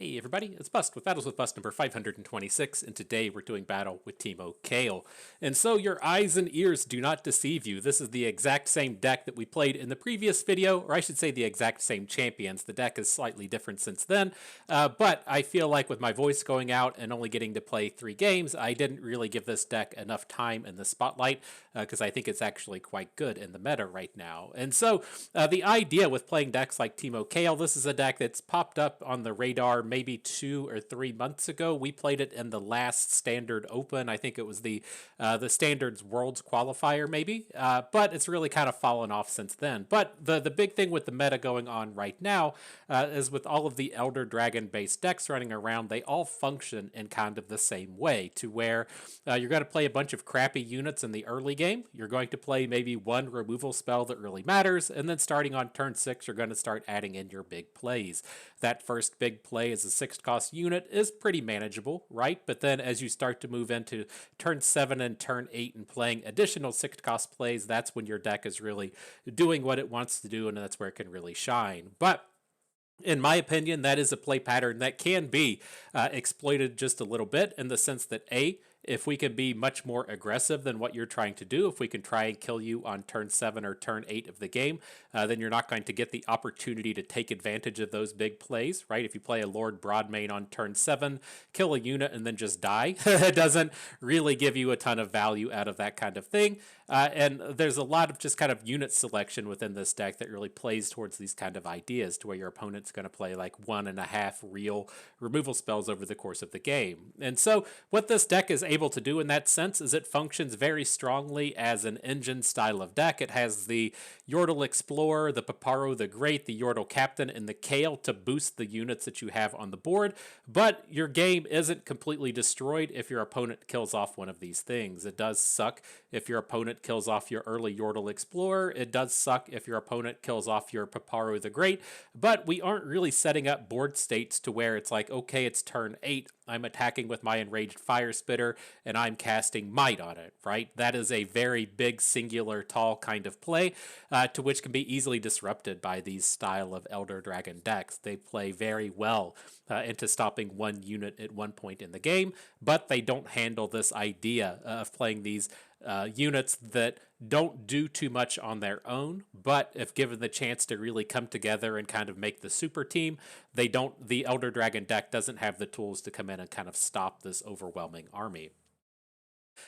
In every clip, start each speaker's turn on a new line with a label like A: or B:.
A: Hey everybody, it's Bust with Battles with Bust number 526, and today we're doing battle with Teemo Kayle. And so your eyes and ears do not deceive you. This is the exact same deck that we played in the previous video, or I should say the exact same champions. The deck is slightly different since then, but I feel like with my voice going out and only getting to play 3 games, I didn't really give this deck enough time in the spotlight, because I think it's actually quite good in the meta right now. And so the idea with playing decks like Teemo Kayle, this is a deck that's popped up on the radar maybe 2 or 3 months ago. We played it in the last Standard Open. I think it was the Standards Worlds qualifier, maybe. But it's really kind of fallen off since then. But the big thing with the meta going on right now is with all of the Elder Dragon based decks running around, they all function in kind of the same way, to where you're going to play a bunch of crappy units in the early game. You're going to play maybe one removal spell that really matters, and then starting on turn 6, you're going to start adding in your big plays. That first big play as a 6th cost unit is pretty manageable, right? But then as you start to move into turn 7 and turn 8 and playing additional 6th cost plays, that's when your deck is really doing what it wants to do, and that's where it can really shine. But in my opinion, that is a play pattern that can be exploited just a little bit, in the sense that if we can be much more aggressive than what you're trying to do, if we can try and kill you on turn 7 or turn 8 of the game, then you're not going to get the opportunity to take advantage of those big plays, right? If you play a Lord Broadmain on turn 7, kill a unit and then just die, it doesn't really give you a ton of value out of that kind of thing. And there's a lot of just kind of unit selection within this deck that really plays towards these kind of ideas, to where your opponent's going to play like 1.5 real removal spells over the course of the game. And so what this deck is able to do in that sense is it functions very strongly as an engine style of deck. It has the Yordle Explorer, the Paparo the Great, the Yordle Captain, and the Kayle to boost the units that you have on the board, but your game isn't completely destroyed if your opponent kills off one of these things. It does suck if your opponent kills off your early Yordle Explorer. It does suck if your opponent kills off your Paparo the Great, but we aren't really setting up board states to where it's like, okay, it's turn 8, I'm attacking with my Enraged Fire Spitter, and I'm casting Might on it, right? That is a very big, singular, tall kind of play, to which can be easily disrupted by these style of Elder Dragon decks. They play very well into stopping one unit at one point in the game, but they don't handle this idea of playing these units that don't do too much on their own, but if given the chance to really come together and kind of make the super team, the Elder Dragon deck doesn't have the tools to come in and kind of stop this overwhelming army.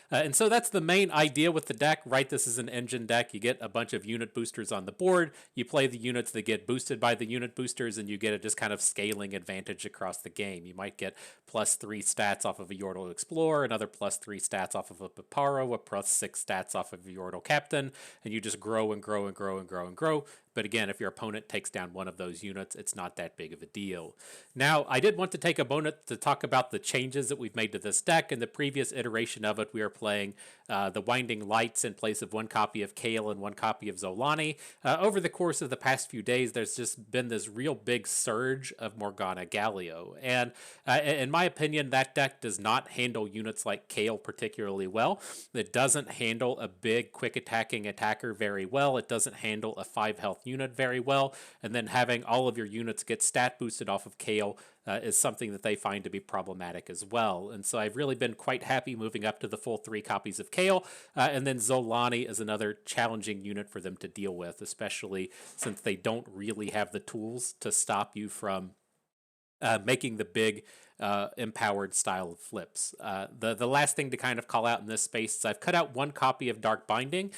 A: And so that's the main idea with the deck, right? This is an engine deck. You get a bunch of unit boosters on the board. You play the units that get boosted by the unit boosters, and you get a just kind of scaling advantage across the game. You might get +3 stats off of a Yordle Explorer, another +3 stats off of a Paparo, a +6 stats off of a Yordle Captain, and you just grow and grow and grow and grow and grow. But again, if your opponent takes down one of those units, it's not that big of a deal. Now, I did want to take a moment to talk about the changes that we've made to this deck. In the previous iteration of it, we are playing the Winding Lights in place of 1 copy of Kayle and 1 copy of Zolani. Over the course of the past few days, there's just been this real big surge of Morgana Galio. And in my opinion, that deck does not handle units like Kayle particularly well. It doesn't handle a big, quick attacking attacker very well. It doesn't handle a 5 health unit very well, and then having all of your units get stat boosted off of Kayle is something that they find to be problematic as well. And so I've really been quite happy moving up to the full 3 copies of Kayle, and then Zolani is another challenging unit for them to deal with, especially since they don't really have the tools to stop you from making the big empowered style of flips. The last thing to kind of call out in this space is I've cut out 1 copy of Dark Binding.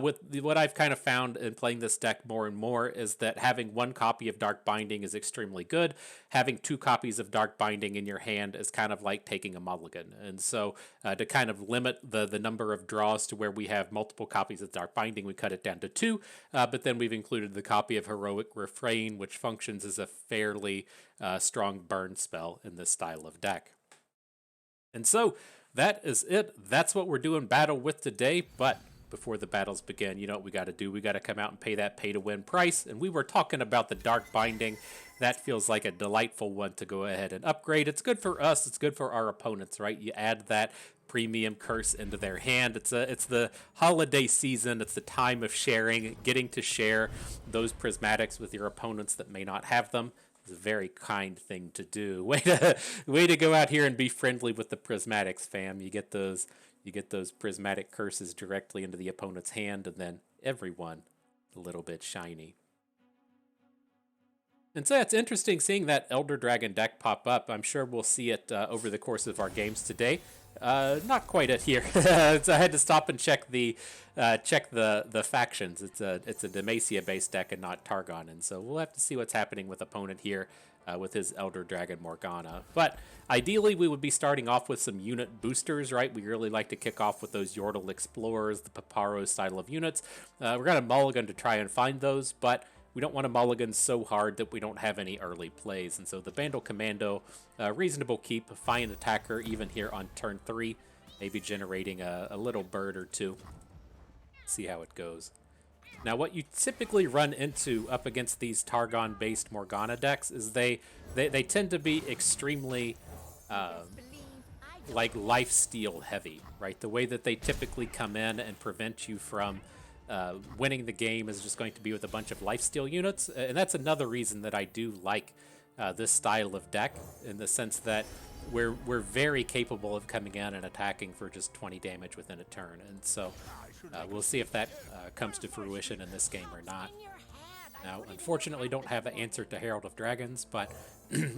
A: With what I've kind of found in playing this deck more and more is that having 1 copy of Dark Binding is extremely good. Having 2 copies of Dark Binding in your hand is kind of like taking a mulligan. And so to kind of limit the number of draws to where we have multiple copies of Dark Binding, we cut it down to 2, but then we've included the copy of Heroic Refrain, which functions as a fairly strong burn spell in this style of deck. And so that is it. That's what we're doing battle with today. But before the battles begin, you know what we got to do? We got to come out and pay that pay to win price. And we were talking about the Dark Binding. That feels like a delightful one to go ahead and upgrade. It's good for us. It's good for our opponents, right? You add that premium curse into their hand. It's the holiday season. It's the time of sharing, getting to share those prismatics with your opponents that may not have them. It's a very kind thing to do. Way to go out here and be friendly with the prismatics, fam. You get those prismatic curses directly into the opponent's hand, and then everyone a little bit shiny. And so it's interesting seeing that Elder Dragon deck pop up. I'm sure we'll see it over the course of our games today. Not quite it here. So I had to stop and check the factions. It's a Demacia based deck and not Targon, and so we'll have to see what's happening with opponent here with his Elder Dragon Morgana. But ideally, we would be starting off with some unit boosters, right? We really like to kick off with those Yordle Explorers, the Paparo style of units. We're gonna mulligan to try and find those, but we don't want to mulligan so hard that we don't have any early plays. And so the Vandal Commando, reasonable keep, fine attacker even here on turn 3, maybe generating a little bird or two. See how it goes. Now what you typically run into up against these Targon-based Morgana decks is they tend to be extremely like lifesteal heavy, right? The way that they typically come in and prevent you from winning the game is just going to be with a bunch of lifesteal units, and that's another reason that I do like this style of deck, in the sense that we're very capable of coming in and attacking for just 20 damage within a turn, and so we'll see if that comes to fruition in this game or not. Now, unfortunately, don't have the answer to Herald of Dragons, but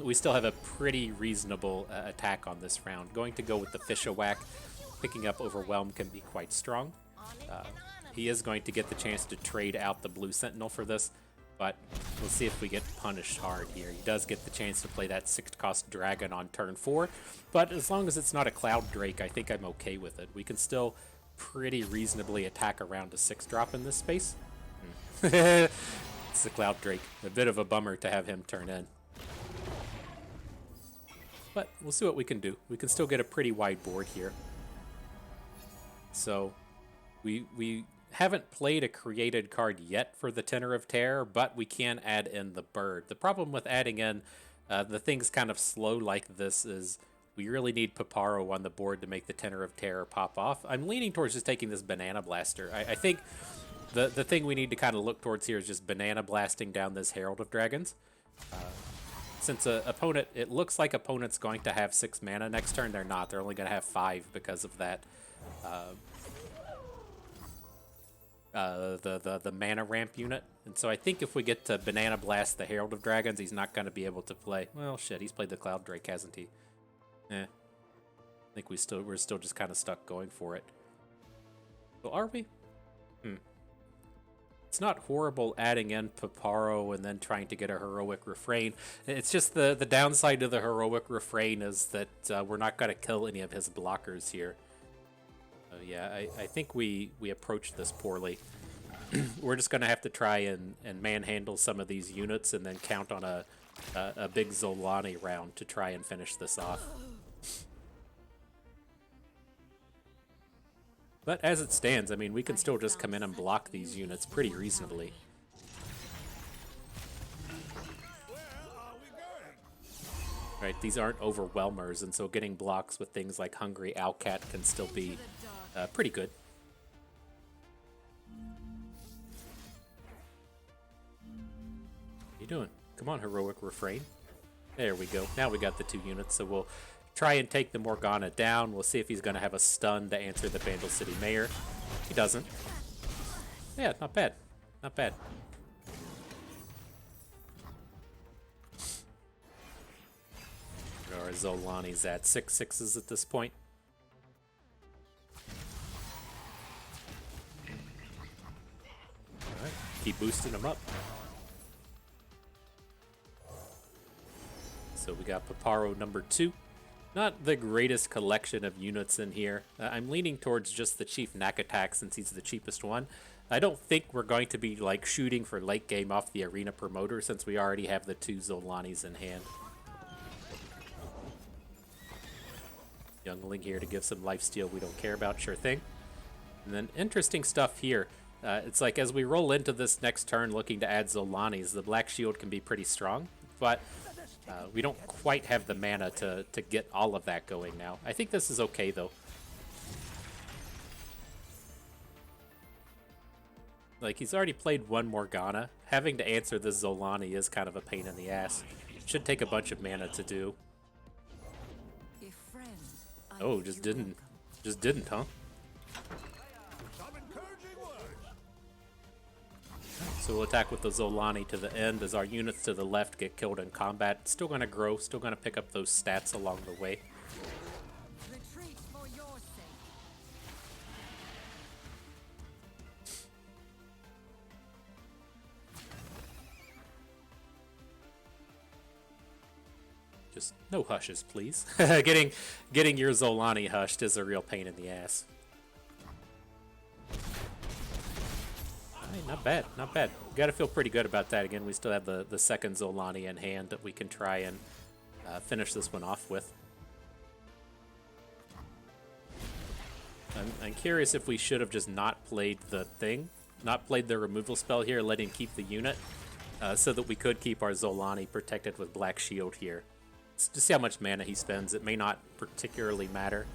A: we still have a pretty reasonable attack on this round. Going to go with the Fish-A-Whack. Picking up Overwhelm can be quite strong. He is going to get the chance to trade out the Blue Sentinel for this, but we'll see if we get punished hard here. He does get the chance to play that 6th-cost Dragon on turn 4, but as long as it's not a Cloud Drake, I think I'm okay with it. We can still pretty reasonably attack around a 6-drop in this space. It's the Cloud Drake. A bit of a bummer to have him turn in. But we'll see what we can do. We can still get a pretty wide board here. So we haven't played a created card yet for the Tenor of Terror, but we can add in the bird. The problem with adding in the things kind of slow like this is we really need Paparo on the board to make the Tenor of Terror pop off. I'm leaning towards just taking this Banana Blaster. I think the thing we need to kind of look towards here is just Banana Blasting down this Herald of Dragons. Since it looks like opponent's going to have 6 mana next turn, they're not. They're only going to have 5 because of that. The mana ramp unit, and so I think if we get to Banana Blast the Herald of Dragons, he's not going to be able to play. Well, shit, he's played the Cloud Drake, hasn't he? I think we're still just kind of stuck going for it. Well, are we? It's not horrible adding in Paparo and then trying to get a Heroic Refrain. It's just the downside of the Heroic Refrain is that we're not going to kill any of his blockers here. Yeah, I think we approached this poorly. We're just going to have to try and manhandle some of these units and then count on a big Zolani round to try and finish this off. But as it stands, I mean, we can still just come in and block these units pretty reasonably. Right, these aren't overwhelmers, and so getting blocks with things like Hungry Owlcat can still be pretty good. What are you doing? Come on, Heroic Refrain. There we go. Now we got the 2 units, so we'll try and take the Morgana down. We'll see if he's going to have a stun to answer the Vandal City Mayor. He doesn't. Yeah, not bad. Not bad. Or Zolani's at 6/6s at this point. Alright, keep boosting him up. So we got Paparo number 2. Not the greatest collection of units in here. I'm leaning towards just the Chief Knack Attack since he's the cheapest one. I don't think we're going to be like shooting for late game off the Arena Promoter since we already have the 2 Zolanis in hand. Youngling here to give some lifesteal we don't care about, sure thing. And then interesting stuff here. It's like as we roll into this next turn looking to add Zolanis, the Black Shield can be pretty strong, but we don't quite have the mana to get all of that going now. I think this is okay, though. Like, he's already played 1 Morgana. Having to answer this Zolani is kind of a pain in the ass. Should take a bunch of mana to do. Oh, just didn't, huh? So we'll attack with the Zolani to the end as our units to the left get killed in combat. Still gonna grow, still gonna pick up those stats along the way.
B: Retreat for your sake.
A: Just no hushes, please. Getting your Zolani hushed is a real pain in the ass. Not bad, not bad. Gotta feel pretty good about that. Again, we still have the second Zolani in hand that we can try and finish this one off with. I'm curious if we should have just not played the thing, not played the removal spell here, let him keep the unit, so that we could keep our Zolani protected with Black Shield here. To see how much mana he spends, it may not particularly matter.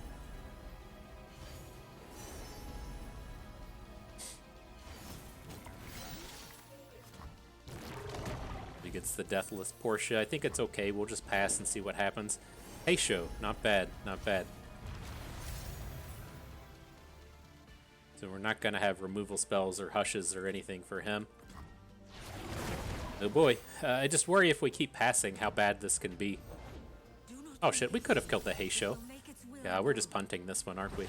A: He gets the Deathless Portia. I think it's okay. We'll just pass and see what happens. Hey, show. Not bad. Not bad. So we're not going to have removal spells or hushes or anything for him. Oh boy. I just worry if we keep passing how bad this can be. Oh shit, we could have killed the Heisho. Yeah, we're just punting this one, aren't we?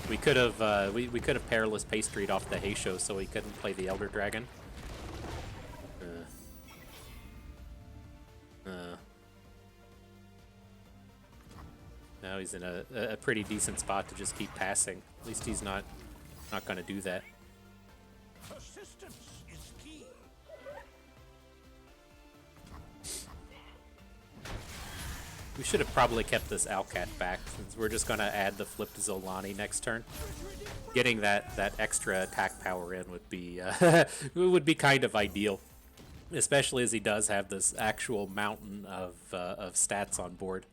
A: We could have we could have Perilous Pastried off the Heisho so he couldn't play the Elder Dragon. Now he's in a pretty decent spot to just keep passing. At least he's not going to do that.
C: Persistence is key.
A: We should have probably kept this Alcat back, since we're just going to add the flipped Zolani next turn. Getting that extra attack power in would be would be kind of ideal, especially as he does have this actual mountain of stats on board.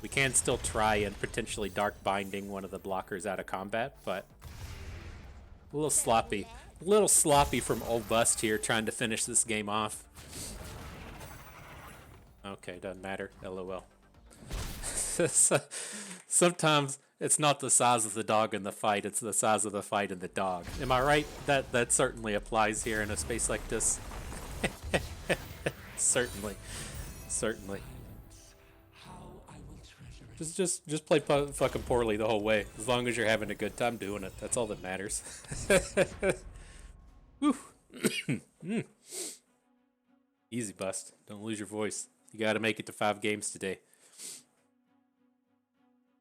A: We can still try and potentially Dark Binding one of the blockers out of combat, but a little sloppy. A little sloppy from Old Bust here, trying to finish this game off. Okay, doesn't matter. LOL. Sometimes it's not the size of the dog in the fight, it's the size of the fight in the dog. Am I right? That certainly applies here in a space like this. Certainly. Certainly. Just play fucking poorly the whole way. As long as you're having a good time doing it. That's all that matters. Woo. Easy, Bust. Don't lose your voice. You gotta make it to 5 games today.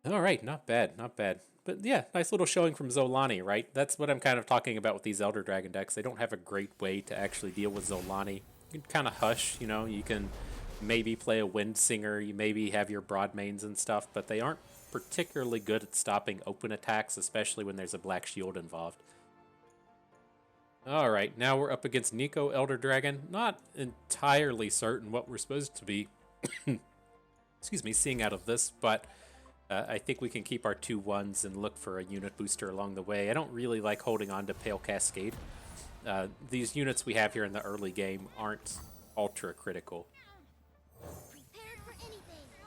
A: Alright, not bad, not bad. But yeah, nice little showing from Zolani, right? That's what I'm kind of talking about with these Elder Dragon decks. They don't have a great way to actually deal with Zolani. You can kind of hush, you know, you can maybe play a Wind Singer, you maybe have your Broadmains and stuff, but they aren't particularly good at stopping open attacks, especially when there's a Black Shield involved. Alright, now we're up against Neeko Elder Dragon. Not entirely certain what we're supposed to be excuse me, seeing out of this, but I think we can keep our 2/1s and look for a unit booster along the way. I don't really like holding on to Pale Cascade. These units we have here in the early game aren't ultra critical.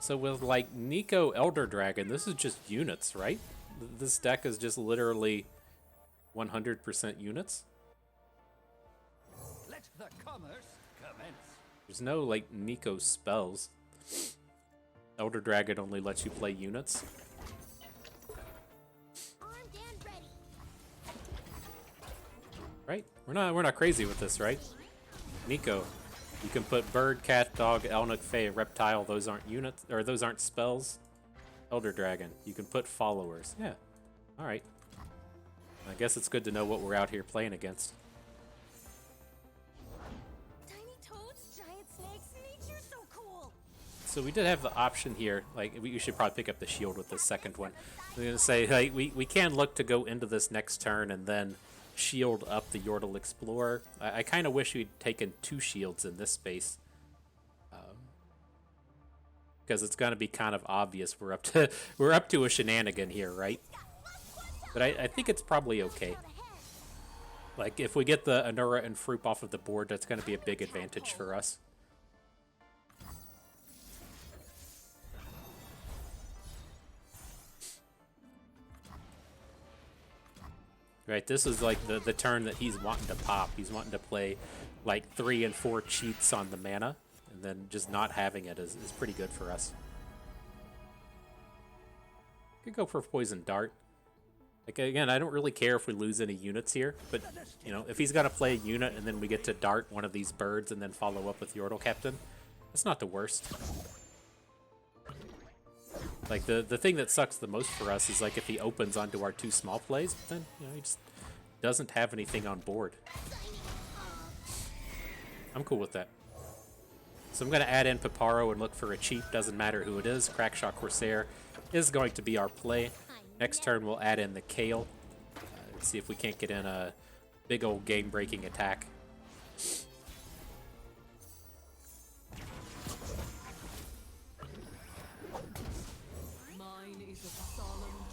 A: So with like Neeko Elder Dragon, this is just units, right? This deck is just literally 100% units.
C: Let the commerce commence.
A: There's no like Neeko spells. Elder Dragon only lets you play units.
B: Armed and ready.
A: Right? We're not crazy with this, right? Neeko. You can put bird, cat, dog, Elnuk, Fae, reptile. Those aren't units, or those aren't spells. Elder Dragon. You can put followers. Yeah. All right. I guess it's good to know what we're out here playing against.
B: Tiny toads, giant snakes, nature's so cool.
A: So we did have the option here. Like we should probably pick up the shield with the second one. I'm gonna say like we can look to go into this next turn and then shield up the Yordle Explorer. I kind of wish we'd taken 2 shields in this space, because it's gonna be kind of obvious we're up to a shenanigan here, right? But I think it's probably okay. Like if we get the Anura and Fruip off of the board, that's gonna be a big advantage for us. Right, this is like the turn that he's wanting to pop. He's wanting to play like 3 and 4 cheats on the mana, and then just not having it is pretty good for us. Could go for Poison Dart. Like, again, I don't really care if we lose any units here, but, you know, if he's going to play a unit and then we get to dart one of these birds and then follow up with Yordle Captain, that's not the worst. Like, the thing that sucks the most for us is, like, if he opens onto our 2 small plays, but then, you know, he just doesn't have anything on board. I'm cool with that. So I'm going to add in Piparo and look for a cheap, doesn't matter who it is. Crackshot Corsair is going to be our play. Next turn, we'll add in the Kayle. See if we can't get in a big old game-breaking attack.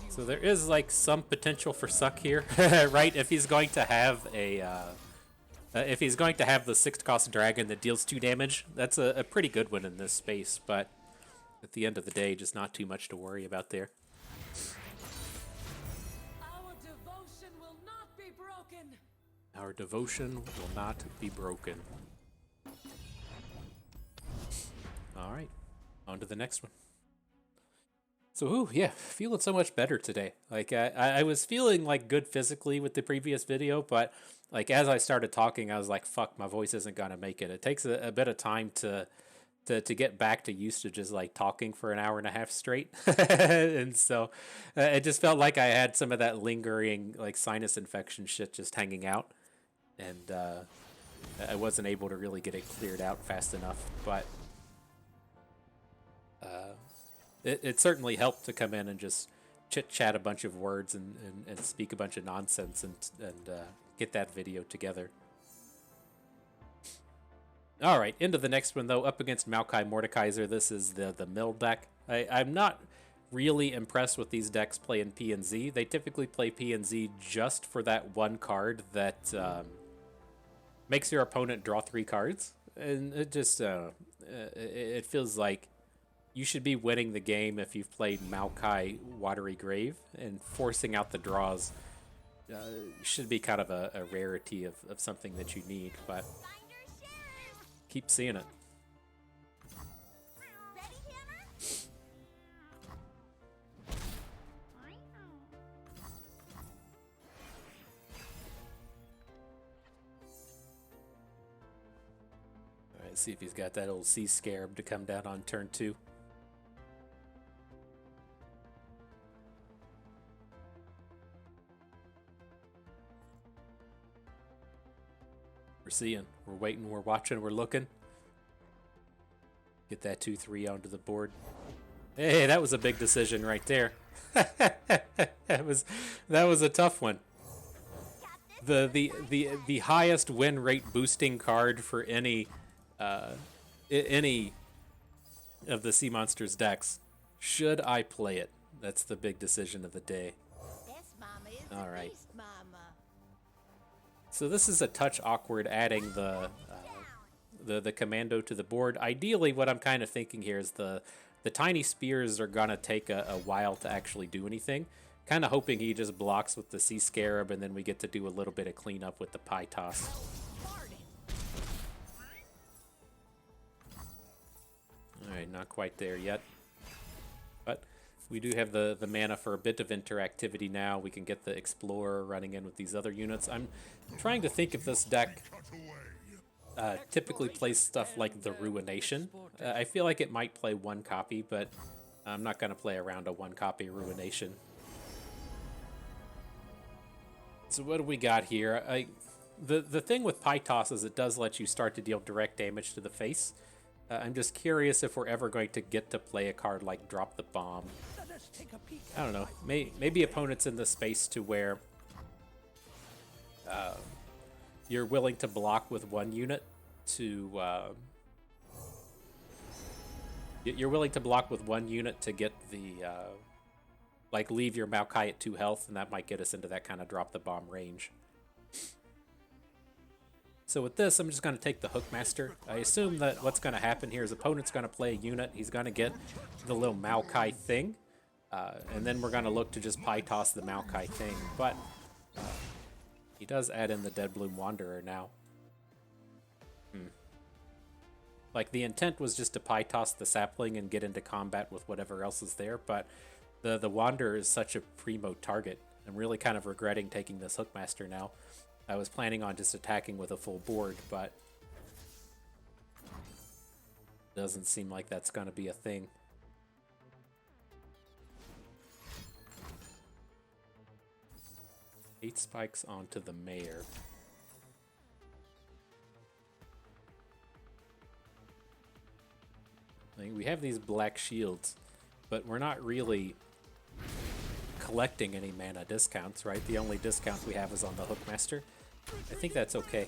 A: So there is like some potential for suck here, right? If he's going to have a, if he's going to have the 6th-cost dragon that deals 2 damage, that's a pretty good one in this space. But at the end of the day, just not too much to worry about there. Our devotion will not be broken. All right, on to the next one. So, ooh, yeah, feeling so much better today. Like, I was feeling, like, good physically with the previous video, but, like, as I started talking, I was like, fuck, my voice isn't gonna make it. It takes a bit of time to get back to used to just, like, talking for an hour and a half straight. And so, it just felt like I had some of that lingering, like, sinus infection shit just hanging out. And I wasn't able to really get it cleared out fast enough, but it certainly helped to come in and just chit-chat a bunch of words and speak a bunch of nonsense and get that video together. All right, into the next one, though, up against Maokai Mordekaiser. This is the mill deck. I'm not really impressed with these decks playing P and Z. They typically play P and Z just for that one card that makes your opponent draw 3 cards, and it just it feels like you should be winning the game if you've played Maokai Watery Grave, and forcing out the draws should be kind of a rarity of something that you need, but keep seeing it. Let's see if he's got that old sea scarab to come down on turn 2. We're seeing, we're waiting, we're watching, we're looking. Get that 2-3 onto the board. Hey, that was a big decision right there. that was a tough one. The highest win rate boosting card for any of the Sea Monsters decks. Should I play it? That's the big decision of the day. All right. So this is a touch awkward, adding the commando to the board. Ideally, what I'm kind of thinking here is the tiny spears are gonna take a while to actually do anything. Kind of hoping he just blocks with the Sea Scarab, and then we get to do a little bit of cleanup with the Pie Toss. Alright, not quite there yet. But we do have the mana for a bit of interactivity now. We can get the Explorer running in with these other units. I'm trying to think if this deck typically plays stuff like the Ruination. I feel like it might play 1 copy, but I'm not going to play around a 1 copy Ruination. So what do we got here? The thing with Pie Toss is it does let you start to deal direct damage to the face. I'm just curious if we're ever going to get to play a card like Drop the Bomb. I don't know. Maybe opponents in the space to where you're willing to block with 1 unit to you're willing to block with 1 unit to get the like leave your Maokai at 2 health, and that might get us into that kind of Drop the Bomb range. So with this, I'm just going to take the Hookmaster. I assume that what's going to happen here is opponent's going to play a unit. He's going to get the little Maokai thing. And then we're going to look to just Pie Toss the Maokai thing. But He does add in the Deadbloom Wanderer now. Like, the intent was just to pie toss the sapling and get into combat with whatever else is there, but the Wanderer is such a primo target. I'm really kind of regretting taking this Hookmaster now. I was planning on just attacking with a full board, but doesn't seem like that's going to be a thing. Eight spikes onto the Mayor. I mean, we have these black shields, but we're not really collecting any mana discounts, right? The only discount we have is on the Hookmaster. I think that's okay.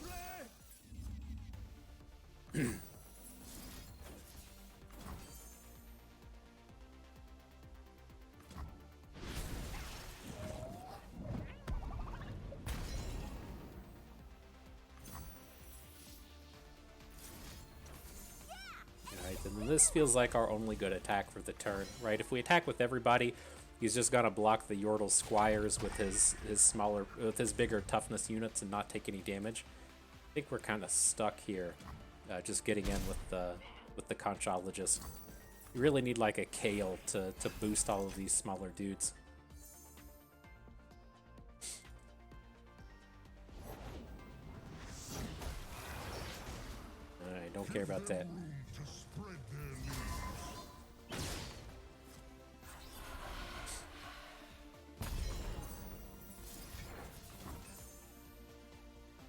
A: And this feels like our only good attack for the turn, right? If we attack with everybody, he's just gonna block the Yordle Squires with his bigger toughness units and not take any damage. I think we're kind of stuck here, just getting in with the Conchologist. You really need like a Kayle to boost all of these smaller dudes. I don't care about that.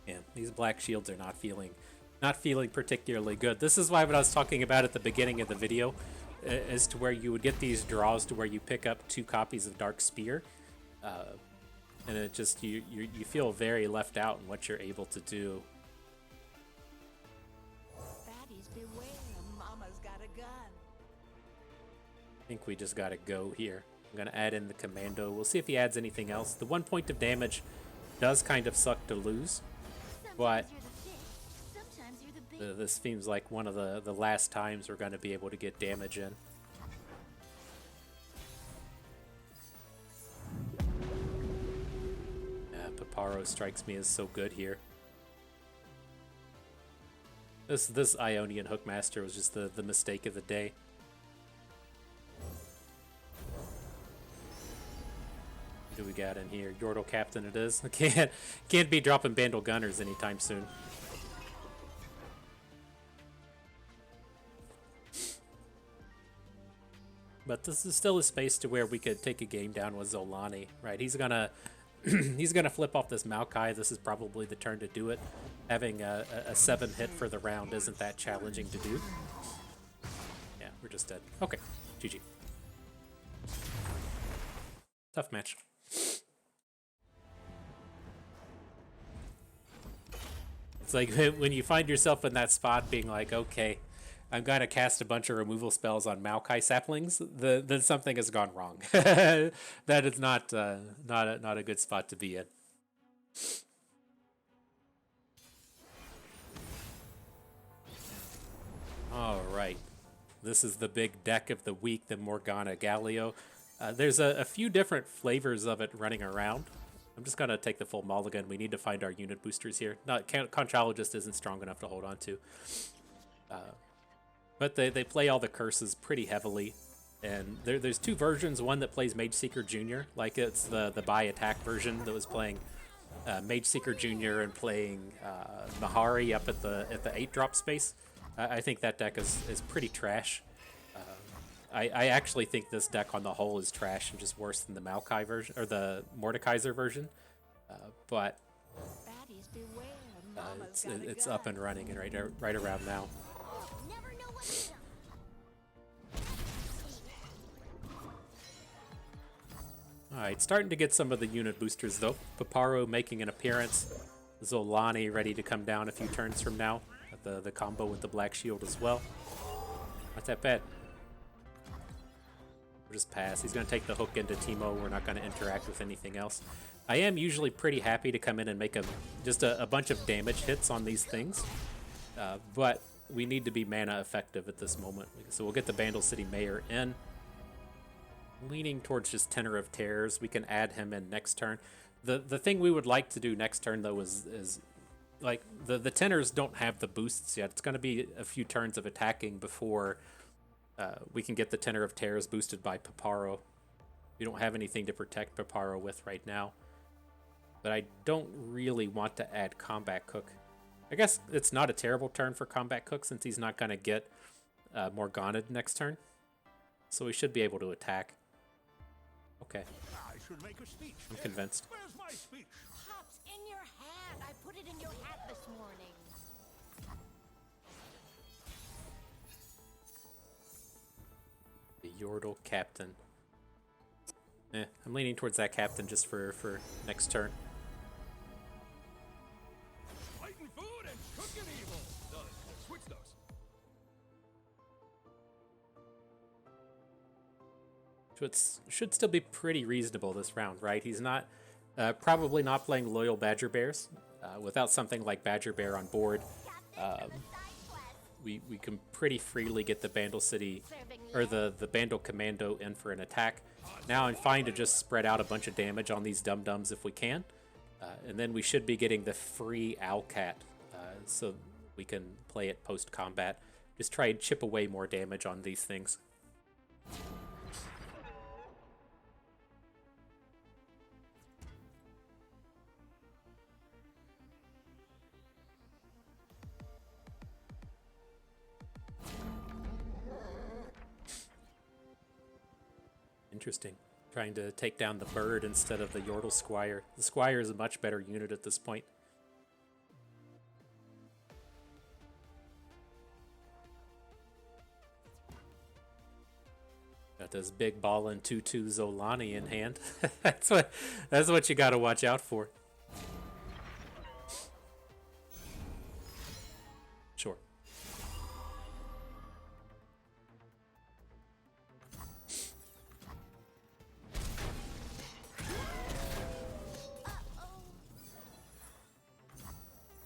A: Yeah, these black shields are not feeling particularly good. This is why what I was talking about at the beginning of the video, as to where you would get these draws to where you pick up 2 copies of Dark Spear, and it just you feel very left out in what you're able to do.
B: Baddies beware, Mama's got a gun.
A: I think we just gotta go here. I'm gonna add in the Commando. We'll see if he adds anything else. The 1 point of damage does kind of suck to lose, but this seems like one of the last times we're going to be able to get damage in. Paparo strikes me as so good here. This Ionian Hookmaster was just the mistake of the day. What do we got in here? Yordle Captain it is. Can't be dropping Bandle Gunners anytime soon. But this is still a space to where we could take a game down with Zolani, right? He's gonna he's gonna flip off this Maokai. This is probably the turn to do it. Having a 7 hit for the round isn't that challenging to do. Yeah, we're just dead. Okay, GG. Tough match. It's like when you find yourself in that spot being like, okay, I'm going to cast a bunch of removal spells on Maokai saplings, then something has gone wrong. That is not a good spot to be in. All right. This is the big deck of the week, the Morgana Galio. There's a few different flavors of it running around. I'm just going to take the full mulligan. We need to find our unit boosters here. Conchologist isn't strong enough to hold on to. But they play all the curses pretty heavily. And there's 2 versions. One that plays Mage Seeker Jr., like it's the buy attack version that was playing Mage Seeker Jr. and playing Mahari up at the 8-drop space. I think that deck is pretty trash. I actually think this deck on the whole is trash and just worse than the Maokai version or the Mordekaiser version. But it's up and running and right around now.
B: Never know what's
A: All right, starting to get some of the unit boosters though. Paparo making an appearance. Zolani ready to come down a few turns from now. The combo with the Black Shield as well. Not that bad. We'll just pass. He's going to take the hook into Teemo. We're not going to interact with anything else. I am usually pretty happy to come in and make just a bunch of damage hits on these things. But we need to be mana effective at this moment. So we'll get the Bandle City Mayor in. Leaning towards just Tenor of Terrors. We can add him in next turn. The thing we would like to do next turn though is like the tenors don't have the boosts yet. It's going to be a few turns of attacking before we can get the tenor of Terrors boosted by Paparo. We don't have anything to protect Paparo with right now. But I don't really want to add Combat Cook. I guess it's not a terrible turn for Combat Cook since he's not going to get Morgana next turn. So we should be able to attack. Okay.
C: I should make a speech.
A: I'm convinced.
C: Where's my speech?
B: Pops in your hat. I put it in your hat this morning.
A: The Yordle Captain. I'm leaning towards that Captain just for next turn.
C: Fighting food and cooking evil. Switch those.
A: Should still be pretty reasonable this round, right? He's not probably not playing loyal Badger Bears. Without something like Badger Bear on board, we can pretty freely get the Bandle City or the Bandle Commando in for an attack. Now I'm fine to just spread out a bunch of damage on these dum-dums if we can. And then we should be getting the free Owlcat, so we can play it post-combat. Just try and chip away more damage on these things. Interesting. Trying to take down the bird instead of the Yordle Squire. The Squire is a much better unit at this point. Got this big ball and 2/2 Zolani in hand. that's what you got to watch out for. Sure.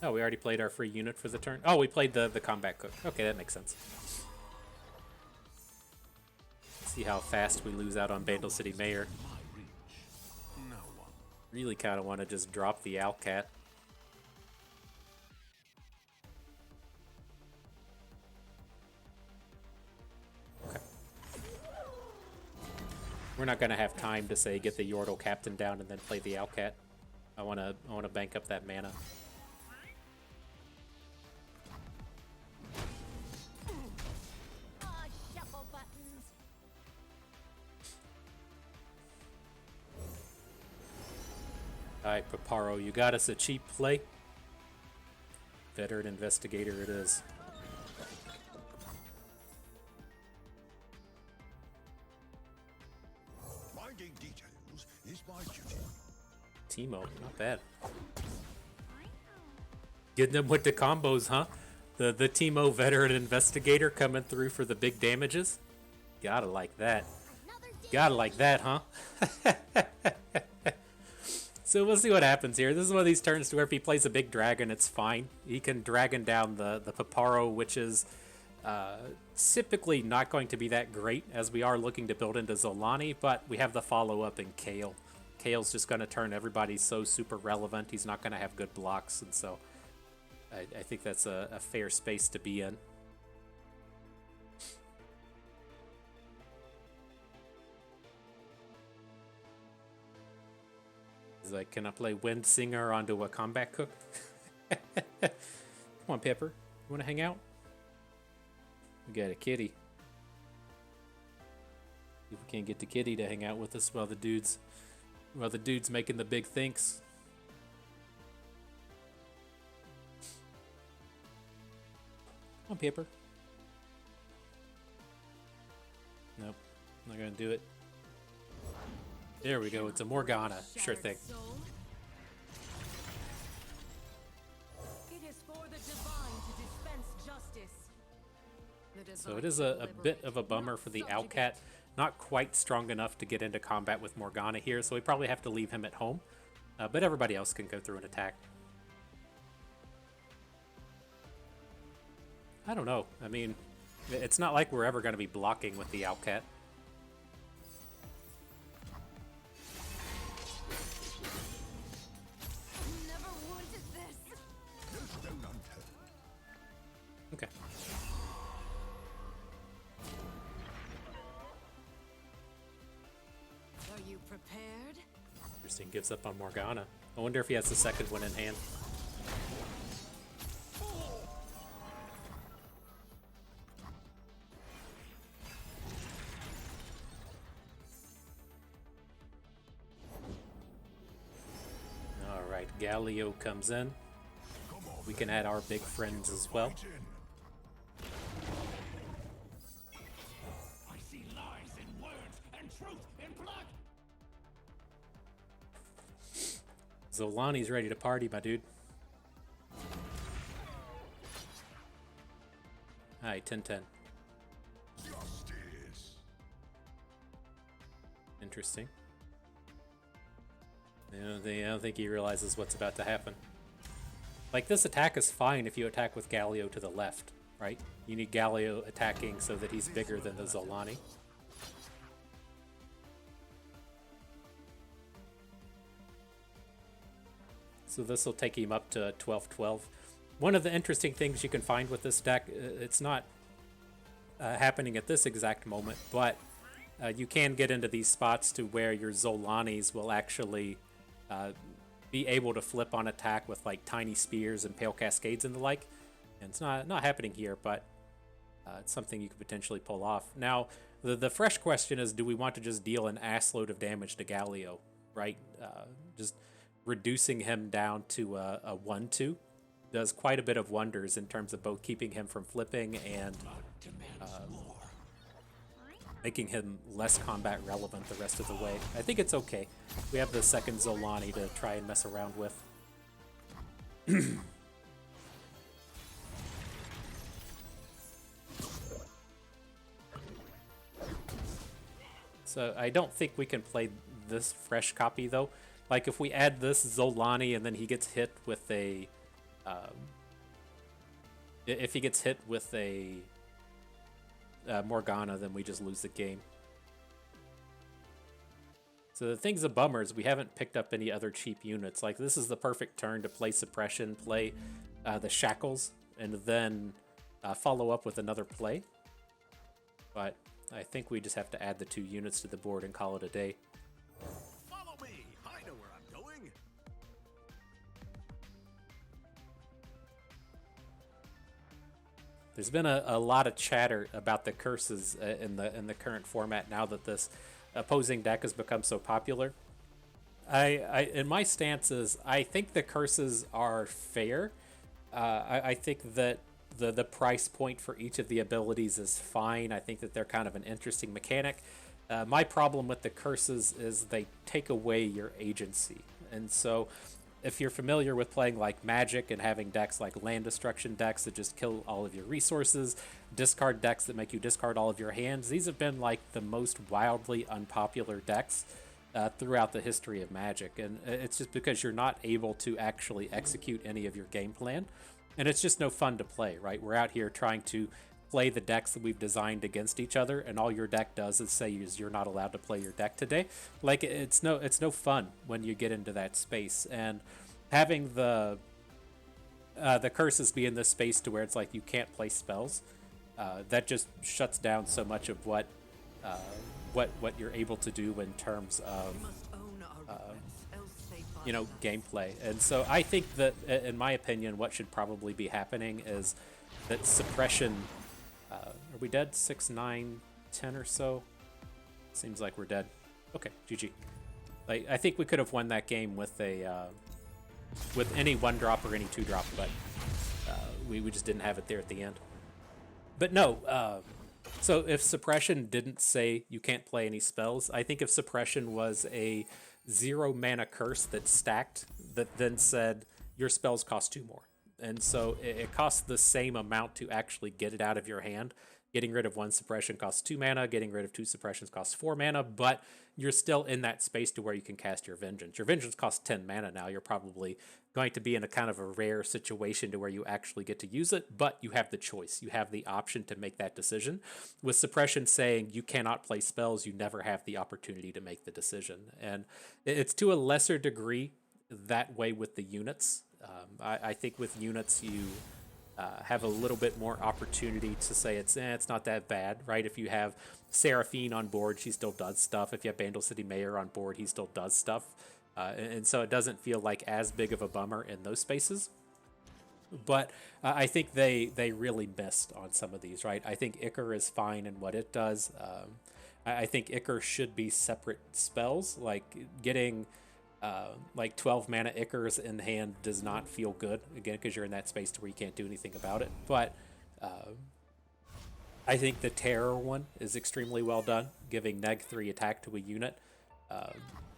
A: Oh, we already played our free unit for the turn. Oh, we played the Combat Cook. Okay, that makes sense. See how fast we lose out on Bandle City Mayor. Really kind of want to just drop the Owlcat. Okay. We're not going to have time to say get the Yordle Captain down and then play the Owlcat. I want to bank up that mana.
B: Shuffle buttons.
A: Alright, Paparo, you got us a cheap play. Veteran Investigator it is.
C: Finding details is my duty.
A: Teemo, not bad. Getting them with the combos, huh? The Teemo Veteran Investigator coming through for the big damages. Gotta like that. Gotta like that, huh? So we'll see what happens here. This is one of these turns to where if he plays a big dragon, it's fine. He can dragon down the Paparo, which is typically not going to be that great, as we are looking to build into Zolani, but we have the follow-up in Kayle. Kayle's just going to turn everybody so super relevant. He's not going to have good blocks, and so I think that's a fair space to be in. He's like, can I play Wind Singer onto a Combat Cook? Come on, Pepper. You want to hang out? We got a kitty. See if we can't get the kitty to hang out with us while the dude's making the big thinks. Come on, Pepper. Nope, not gonna do it. There we go. It's a Morgana. Sure thing.
B: It is for the divine to dispense justice.
A: So it is a bit of a bummer for the Owlcat. Not quite strong enough to get into combat with Morgana here, so we probably have to leave him at home. But everybody else can go through and attack. I don't know. I mean, it's not like we're ever going to be blocking with the Owlcat.
B: Prepared?
A: Interesting, gives up on Morgana. I wonder if he has the second one in hand. Alright, Galio comes in. We can add our big friends as well.
C: I see lies in words and truth in blood.
A: Zolani's ready to party, my dude. Hi, 10-10.
C: Justice.
A: Interesting. I don't think he realizes what's about to happen. Like, this attack is fine if you attack with Galio to the left, right? You need Galio attacking so that he's bigger than the Zolani. So this will take him up to 12-12. One of the interesting things you can find with this deck, it's not happening at this exact moment, but you can get into these spots to where your Zolanis will actually be able to flip on attack with like tiny spears and pale cascades and the like. And it's not happening here, but it's something you could potentially pull off. Now, the fresh question is, do we want to just deal an assload of damage to Galio, right? Just reducing him down to a 1-2 does quite a bit of wonders in terms of both keeping him from flipping and making him less combat relevant the rest of the way. I think it's okay. We have the second Zolani to try and mess around with. So I don't think we can play this fresh copy though. Like if we add this Zolani and then he gets hit with a if he gets hit with a Morgana, then we just lose the game. So the thing's a bummer is we haven't picked up any other cheap units. Like this is the perfect turn to play Suppression, play the Shackles, and then follow up with another play. But I think we just have to add the 2 units to the board and call it a day.
C: Follow me. I know where I'm going.
A: There's been a lot of chatter about the curses in the current format now that this opposing deck has become so popular. In my stance is I think the curses are fair. I think that the price point for each of the abilities is fine. I think that they're kind of an interesting mechanic. My problem with the curses is they take away your agency. And so if you're familiar with playing like Magic and having decks like land destruction decks that just kill all of your resources, discard decks that make you discard all of your hands, these have been like the most wildly unpopular decks throughout the history of Magic. And it's just because you're not able to actually execute any of your game plan. And it's just no fun to play, right? We're out here trying to play the decks that we've designed against each other, and all your deck does is say you're not allowed to play your deck today. Like it's no fun when you get into that space, and having the curses be in this space to where it's like you can't play spells, that just shuts down so much of what you're able to do in terms of gameplay. And so I think that, in my opinion, what should probably be happening is that Suppression. Are we dead? 6, 9, 10 or so? Seems like we're dead. Okay, GG. Like I think we could have won that game with a with any 1-drop or any 2-drop, but we just didn't have it there at the end. But no, so if Suppression didn't say you can't play any spells, I think if Suppression was a 0 mana curse that stacked, that then said your spells cost 2 more. And so it costs the same amount to actually get it out of your hand. Getting rid of 1 suppression costs 2 mana, getting rid of 2 suppressions costs 4 mana, but you're still in that space to where you can cast your Vengeance. Your Vengeance costs 10 mana now. You're probably going to be in a kind of a rare situation to where you actually get to use it, but you have the choice. You have the option to make that decision. With Suppression saying you cannot play spells, you never have the opportunity to make the decision. And it's to a lesser degree that way with the units. I think with units, have a little bit more opportunity to say it's not that bad, right? If you have Seraphine on board, she still does stuff. If you have Bandle City Mayor on board, he still does stuff. And so it doesn't feel like as big of a bummer in those spaces. But I think they really missed on some of these, right? I think Ichor is fine in what it does. I think Ichor should be separate spells. Like getting like 12 mana Ichors in hand does not feel good, again, because you're in that space to where you can't do anything about it. But I think the Terror one is extremely well done, giving neg 3 attack to a unit.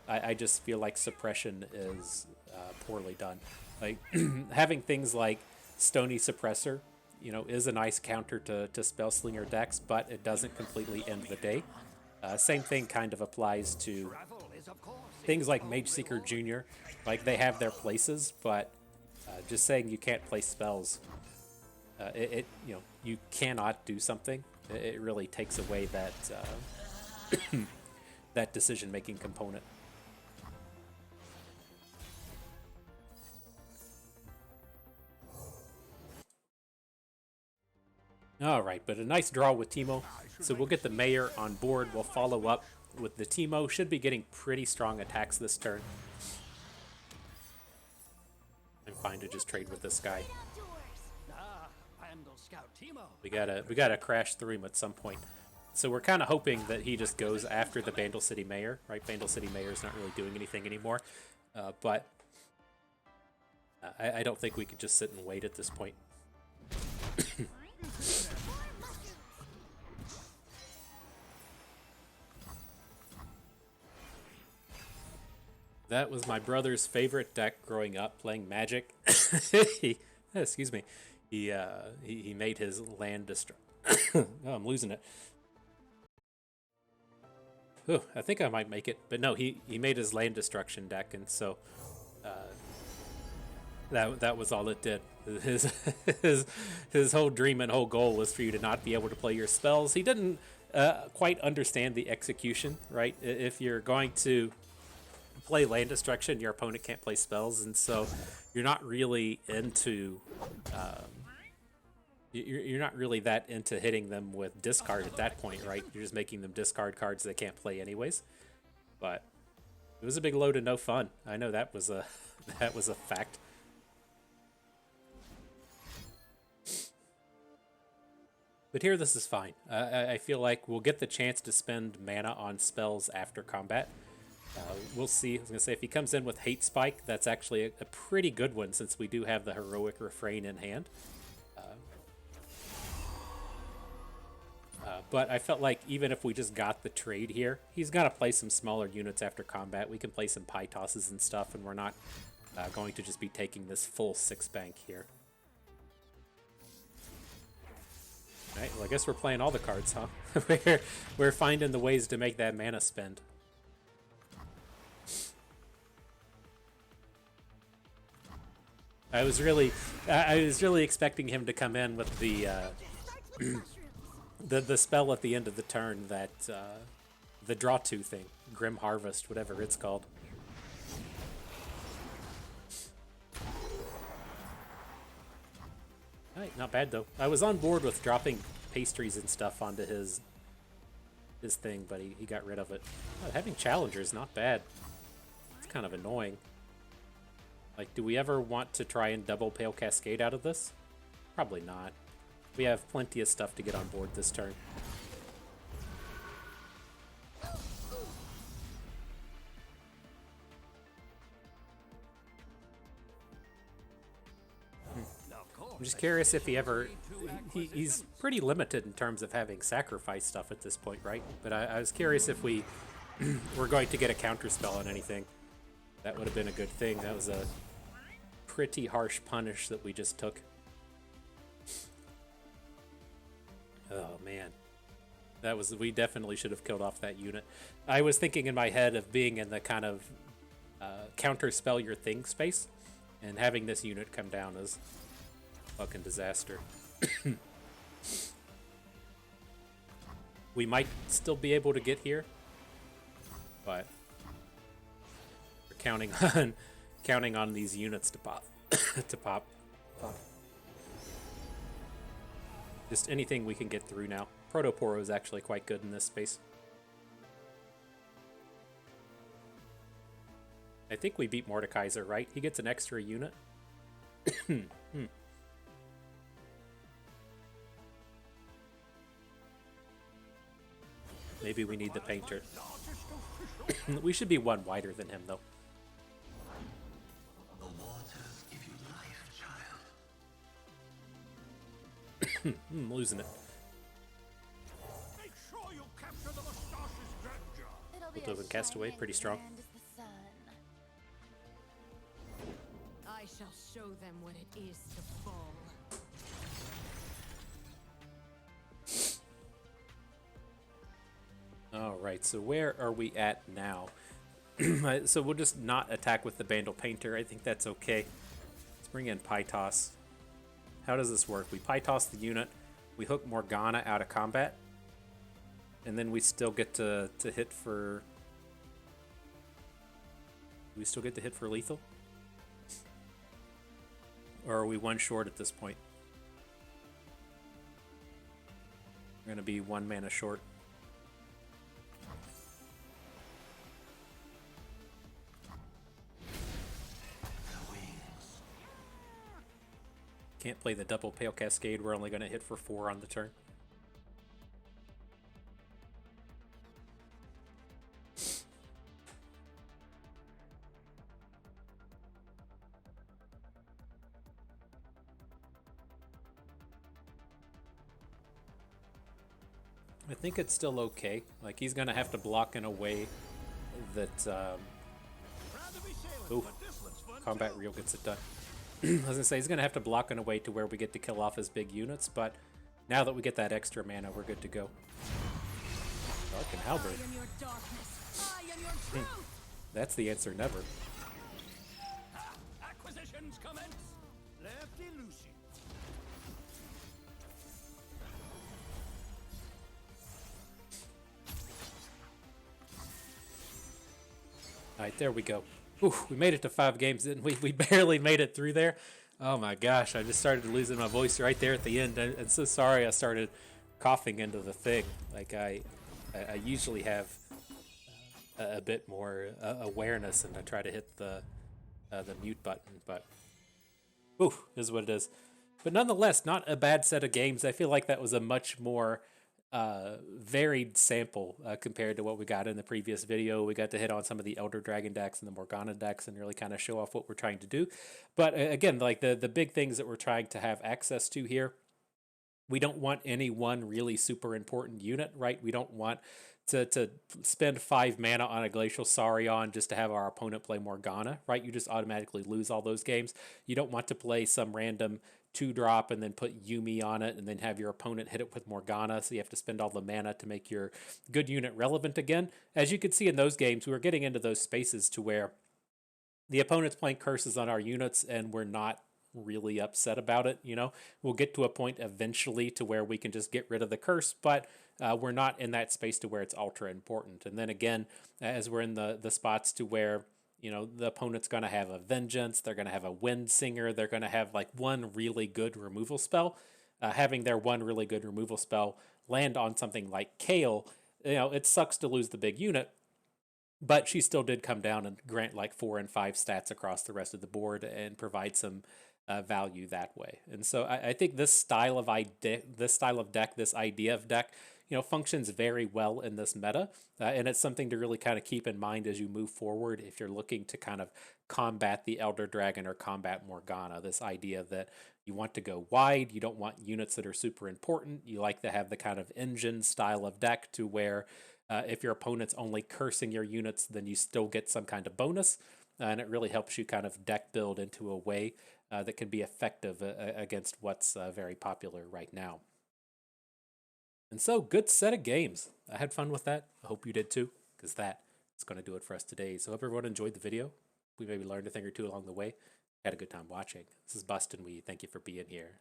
A: I just feel like suppression is poorly done. Like having things like Stony Suppressor, is a nice counter to Spellslinger decks, but it doesn't completely end the day. Same thing kind of applies to things like Mage Seeker Jr. Like they have their places, but just saying you can't play spells, you cannot do something. It really takes away that that decision-making component. All right, but a nice draw with Teemo. So we'll get the Mayor on board. We'll follow up with the Teemo. Should be getting pretty strong attacks this turn. I'm fine to just trade with this guy. We gotta crash through him at some point. So we're kind of hoping that he just goes after the Bandle City Mayor, right? Bandle City Mayor is not really doing anything anymore, but I don't think we can just sit and wait at this point. That was my brother's favorite deck growing up, playing Magic. Excuse me. He made his land oh, I'm losing it. Oh, I think I might make it, but no, he made his land destruction deck, and so that was all it did. His whole dream and whole goal was for you to not be able to play your spells. He didn't quite understand the execution, right? If you're going to play land destruction, your opponent can't play spells, and so you're not really into you're not really that into hitting them with discard at that point, right? You're just making them discard cards they can't play anyways. But it was a big load of no fun. I know that was a fact. But here, this is fine. I feel like we'll get the chance to spend mana on spells after combat. We'll see. I was going to say, if he comes in with Hate Spike, that's actually a pretty good one, since we do have the Heroic Refrain in hand. But I felt like even if we just got the trade here, he's got to play some smaller units after combat. We can play some pie tosses and stuff, and we're not going to just be taking this full 6 bank here. All right, well, I guess we're playing all the cards, huh? we're finding the ways to make that mana spend. I was really expecting him to come in with the the spell at the end of the turn, that the draw 2 thing, Grim Harvest, whatever it's called. Alright, not bad though. I was on board with dropping pastries and stuff onto his thing, but he got rid of it. Oh, having challengers, not bad. It's kind of annoying. Like, do we ever want to try and double Pale Cascade out of this? Probably not. We have plenty of stuff to get on board this turn. I'm just curious if he ever... He's pretty limited in terms of having sacrifice stuff at this point, right? But I was curious if we were going to get a counterspell on anything. That would have been a good thing. That was a pretty harsh punish that we just took. Oh, man. We definitely should have killed off that unit. I was thinking in my head of being in the kind of counter-spell your thing space, and having this unit come down is fucking disaster. We might still be able to get here, but we're counting on these units to pop. Just anything we can get through now. Protoporo is actually quite good in this space. I think we beat Mordekaiser, right? He gets an extra unit. Maybe we need the painter. We should be one wider than him, though.
D: The waters give you life, child.
A: I'm losing it.
C: Make sure you capture the mustache's grandeur.
B: It'll be
A: We'll do
B: as
A: it in Castaway,
B: shiny
A: pretty
B: and
A: strong.
B: grand as the sun. I shall show them what it is to fall.
A: Alright, so where are we at now? So we'll just not attack with the Bandle Painter. I think that's okay. Let's bring in Pytos. How does this work? We Pytos the unit, we hook Morgana out of combat, and then we still get to hit for... We still get to hit for lethal? Or are we one short at this point? We're going to be 1 mana short. Can't play the double Pale Cascade. We're only going to hit for 4 on the turn. I think it's still okay. Like, he's going to have to block in a way that...
C: Rather be sailing,
A: Ooh,
C: but this looks fun
A: Combat
C: too.
A: Reel gets it done. I was going to say, he's going to have to block in a way to where we get to kill off his big units, but now that we get that extra mana, we're good to go. Dark and Halberd.
B: I am your darkness. I am your truth.
A: That's the answer, never.
C: Acquisitions commence. Lefty Lucy.
A: Alright, there we go. Ooh, we made it to 5 games, didn't we? We barely made it through there. Oh my gosh, I just started losing my voice right there at the end. I'm so sorry I started coughing into the thing. Like, I usually have a bit more awareness, and I try to hit the mute button, but ooh, is what it is. But nonetheless, not a bad set of games. I feel like that was a much more varied sample compared to what we got in the previous video. We got to hit on some of the Elder Dragon decks and the Morgana decks and really kind of show off what we're trying to do. But again, like the big things that we're trying to have access to here, we don't want any one really super important unit, right? We don't want to spend 5 mana on a Glacial Saurion just to have our opponent play Morgana, right? You just automatically lose all those games. You don't want to play some random 2-drop and then put Yumi on it and then have your opponent hit it with Morgana, so you have to spend all the mana to make your good unit relevant again. As you can see in those games, we were getting into those spaces to where the opponent's playing curses on our units and we're not really upset about it. You know, we'll get to a point eventually to where we can just get rid of the curse, but we're not in that space to where it's ultra important. And then again, as we're in the spots to where, you know, the opponent's going to have a Vengeance, they're going to have a Wind Singer, they're going to have like one really good removal spell. Having their one really good removal spell land on something like Kayle, you know, it sucks to lose the big unit, but she still did come down and grant like 4 and 5 stats across the rest of the board and provide some value that way. And so I think this style of deck, this idea of deck, you know, functions very well in this meta, and it's something to really kind of keep in mind as you move forward if you're looking to kind of combat the Elder Dragon or combat Morgana. This idea that you want to go wide, you don't want units that are super important, you like to have the kind of engine style of deck to where if your opponent's only cursing your units, then you still get some kind of bonus, and it really helps you kind of deck build into a way that can be effective against what's very popular right now. And so, good set of games. I had fun with that. I hope you did too, because that is going to do it for us today. So, hope everyone enjoyed the video. We maybe learned a thing or two along the way. Had a good time watching. This is Bustin'. We thank you for being here.